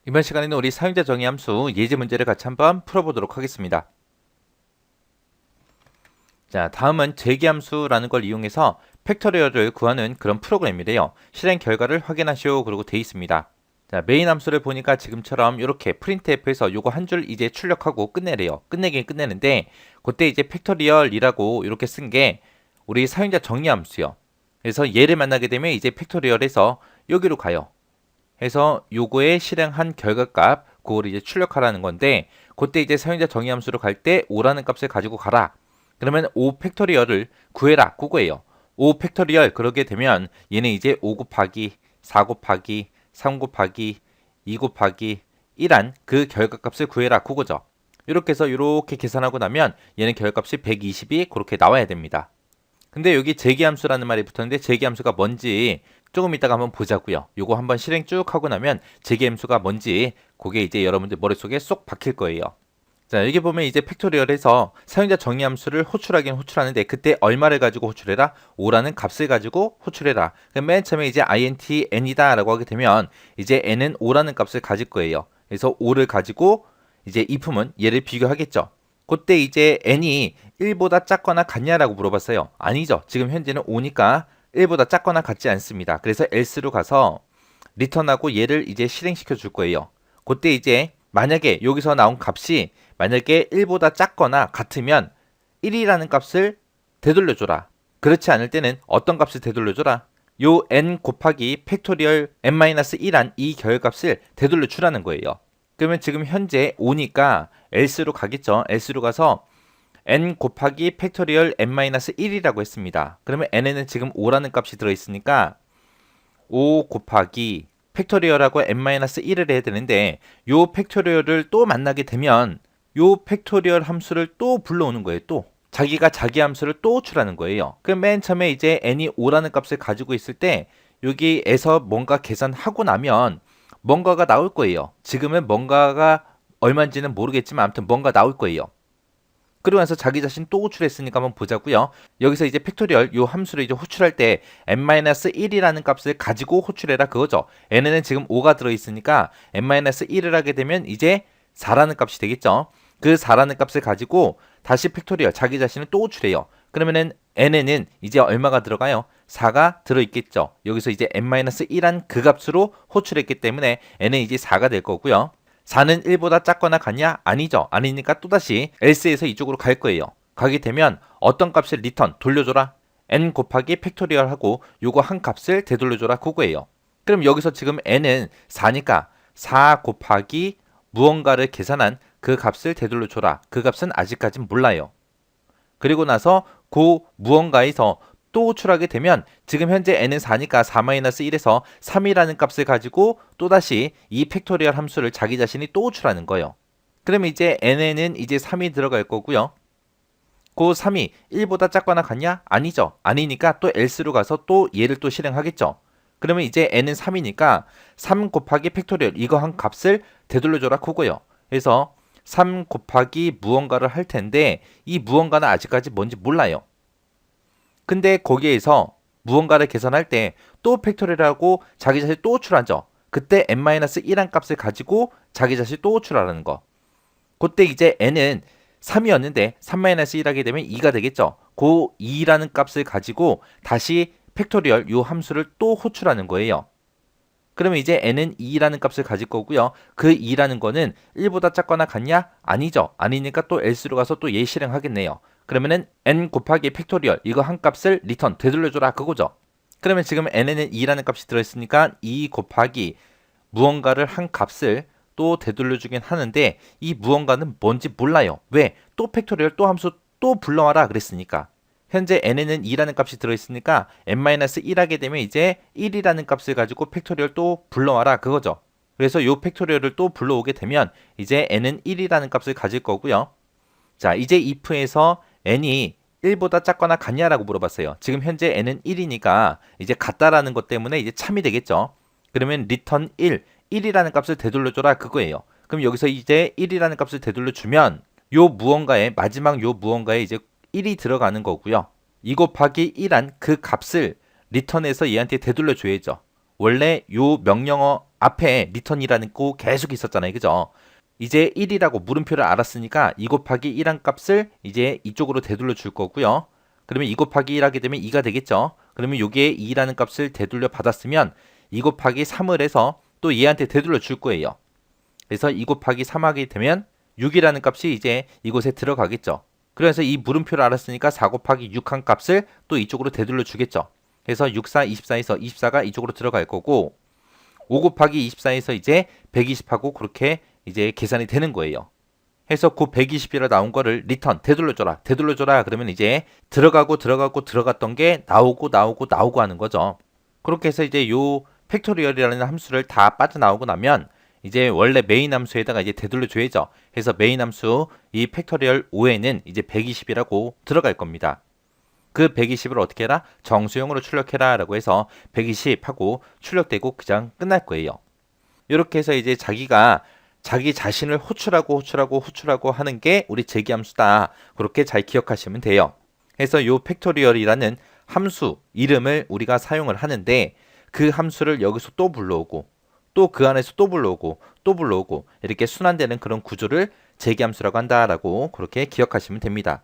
이번 시간에는 우리 사용자 정의 함수 예제 문제를 같이 한번 풀어보도록 하겠습니다. 자, 다음은 재기함수라는 걸 이용해서 팩토리얼을 구하는 그런 프로그램이래요. 실행 결과를 확인하시오 그러고 돼 있습니다. 자, 메인 함수를 보니까 지금처럼 이렇게 printf에서 요거 한 줄 이제 출력하고 끝내래요. 끝내긴 끝내는데 그때 이제 팩토리얼이라고 이렇게 쓴 게 우리 사용자 정의 함수요. 그래서 얘를 만나게 되면 이제 팩토리얼에서 여기로 가요. 해서 요거에 실행한 결과값 그걸 이제 출력하라는 건데 그때 이제 사용자 정의 함수로 갈 때 5라는 값을 가지고 가라. 그러면 5 팩토리얼을 구해라 그거예요. 5 팩토리얼 그러게 되면 얘는 이제 5 곱하기 4 곱하기 3 곱하기 2 곱하기 1한 그 결과값을 구해라 그거죠. 이렇게 해서 이렇게 계산하고 나면 얘는 결과값이 120이 그렇게 나와야 됩니다. 근데 여기 재기함수라는 말이 붙었는데 재기함수가 뭔지 조금 이따가 한번 보자고요. 요거 한번 실행 쭉 하고 나면 재기함수가 뭔지 그게 이제 여러분들 머릿속에 쏙 박힐 거예요. 자, 여기 보면 이제 팩토리얼에서 사용자 정의함수를 호출하긴 호출하는데 그때 얼마를 가지고 호출해라? 5라는 값을 가지고 호출해라. 그럼 맨 처음에 이제 int n이다 라고 하게 되면 이제 n은 5라는 값을 가질 거예요. 그래서 5를 가지고 이제 if은 얘를 비교하겠죠. 그때 이제 n이 1보다 작거나 같냐라고 물어봤어요. 아니죠. 지금 현재는 5니까 1보다 작거나 같지 않습니다. 그래서 else로 가서 리턴하고 얘를 이제 실행시켜 줄 거예요. 그때 이제 만약에 여기서 나온 값이 만약에 1보다 작거나 같으면 1이라는 값을 되돌려줘라. 그렇지 않을 때는 어떤 값을 되돌려줘라? 요 n 곱하기 팩토리얼 n-1한 이 결값을 되돌려 주라는 거예요. 그러면 지금 현재 5니까 else로 가겠죠. else로 가서 n 곱하기 팩토리얼 n-1이라고 했습니다. 그러면 n에는 지금 5라는 값이 들어있으니까 5 곱하기 팩토리얼하고 n-1을 해야 되는데 요 팩토리얼을 또 만나게 되면 요 팩토리얼 함수를 또 불러오는 거예요. 또 자기가 자기 함수를 또 호출하는 거예요. 그럼 맨 처음에 이제 n이 5라는 값을 가지고 있을 때 여기에서 뭔가 계산하고 나면 뭔가가 나올 거예요. 지금은 뭔가가 얼마인지는 모르겠지만 아무튼 뭔가 나올 거예요. 그러고 나서 자기 자신 또 호출했으니까 한번 보자고요. 여기서 이제 팩토리얼 요 함수를 이제 호출할 때 n-1이라는 값을 가지고 호출해라 그거죠. n에는 지금 5가 들어있으니까 n-1을 하게 되면 이제 4라는 값이 되겠죠. 그 4라는 값을 가지고 다시 팩토리얼 자기 자신을 또 호출해요. 그러면은 n에는 이제 얼마가 들어가요? 4가 들어있겠죠. 여기서 이제 n-1한 그 값으로 호출했기 때문에 n은 이제 4가 될 거고요. 4는 1보다 작거나 같냐? 아니죠. 아니니까 또다시 else에서 이쪽으로 갈 거예요. 가게 되면 어떤 값을 리턴 돌려줘라? n 곱하기 팩토리얼 하고 요거 한 값을 되돌려줘라 그거예요. 그럼 여기서 지금 n은 4니까 4 곱하기 무언가를 계산한 그 값을 되돌려줘라. 그 값은 아직까진 몰라요. 그리고 나서 그 무언가에서 또 호출하게 되면 지금 현재 n은 4니까 4-1에서 3이라는 값을 가지고 또다시 이 팩토리얼 함수를 자기 자신이 또 호출하는 거예요. 그럼 이제 n에는 이제 3이 들어갈 거고요. 그 3이 1보다 작거나 같냐? 아니죠. 아니니까 또 else로 가서 또 얘를 또 실행하겠죠. 그러면 이제 n은 3이니까 3 곱하기 팩토리얼 이거 한 값을 되돌려줘라 그거예요. 그래서 3 곱하기 무언가를 할 텐데 이 무언가는 아직까지 뭔지 몰라요. 근데 거기에서 무언가를 계산할 때 또 팩토리얼하고 자기 자신 또 호출하죠. 그때 n-1한 값을 가지고 자기 자신 또 호출하라는 거. 그때 이제 n은 3이었는데 3-1 하게 되면 2가 되겠죠. 그 2라는 값을 가지고 다시 팩토리얼 요 함수를 또 호출하는 거예요. 그러면 이제 n은 2라는 값을 가질 거고요. 그 2라는 거는 1보다 작거나 같냐? 아니죠. 아니니까 또 else로 가서 또 얘 실행하겠네요. 그러면은 n 곱하기 팩토리얼 이거 한 값을 리턴 되돌려줘라 그거죠. 그러면 지금 n에는 2라는 값이 들어있으니까 2 곱하기 무언가를 한 값을 또 되돌려주긴 하는데 이 무언가는 뭔지 몰라요. 왜? 또 팩토리얼 또 함수 또 불러와라 그랬으니까. 현재 n에는 2라는 값이 들어있으니까 n-1 하게 되면 이제 1이라는 값을 가지고 팩토리얼 또 불러와라 그거죠. 그래서 요 팩토리얼을 또 불러오게 되면 이제 n은 1이라는 값을 가질 거고요. 자, 이제 if에서 n이 1보다 작거나 같냐라고 물어봤어요. 지금 현재 n은 1이니까 이제 같다라는 것 때문에 이제 참이 되겠죠. 그러면 return 1이라는 값을 되돌려줘라 그거예요. 그럼 여기서 이제 1이라는 값을 되돌려주면 요 무언가에 마지막 요 무언가에 이제 1이 들어가는 거고요. 2 곱하기 1한 그 값을 리턴해서 얘한테 되돌려줘야죠. 원래 요 명령어 앞에 리턴이라는 거 계속 있었잖아요. 그죠? 이제 1이라고 물음표를 알았으니까 2 곱하기 1한 값을 이제 이쪽으로 되돌려 줄 거고요. 그러면 2 곱하기 1 하게 되면 2가 되겠죠. 그러면 요게 2라는 값을 되돌려 받았으면 2 곱하기 3을 해서 또 얘한테 되돌려 줄 거예요. 그래서 2 곱하기 3 하게 되면 6이라는 값이 이제 이곳에 들어가겠죠. 그래서 이 물음표를 알았으니까 4 곱하기 6 한 값을 또 이쪽으로 되돌려 주겠죠. 그래서 6, 4, 24에서 24가 이쪽으로 들어갈 거고 5 곱하기 24에서 이제 120하고 그렇게 이제 계산이 되는 거예요. 해서 그 120이라 나온 거를 리턴 되돌려줘라 그러면 이제 들어갔던 게 나오고 하는 거죠. 그렇게 해서 이제 요 팩토리얼이라는 함수를 다 빠져나오고 나면 이제 원래 메인 함수에다가 이제 되돌려줘야죠. 해서 메인 함수 이 팩토리얼 5에는 이제 120이라고 들어갈 겁니다. 그 120을 어떻게 해라? 정수용으로 출력해라 라고 해서 120 하고 출력되고 그냥 끝날 거예요. 이렇게 해서 이제 자기가 자기 자신을 호출하고 하는 게 우리 제기함수다. 그렇게 잘 기억하시면 돼요. 그래서 요 팩토리얼이라는 함수 이름을 우리가 사용을 하는데 그 함수를 여기서 또 불러오고 또 그 안에서 또 불러오고 이렇게 순환되는 그런 구조를 제기함수라고 한다라고 그렇게 기억하시면 됩니다.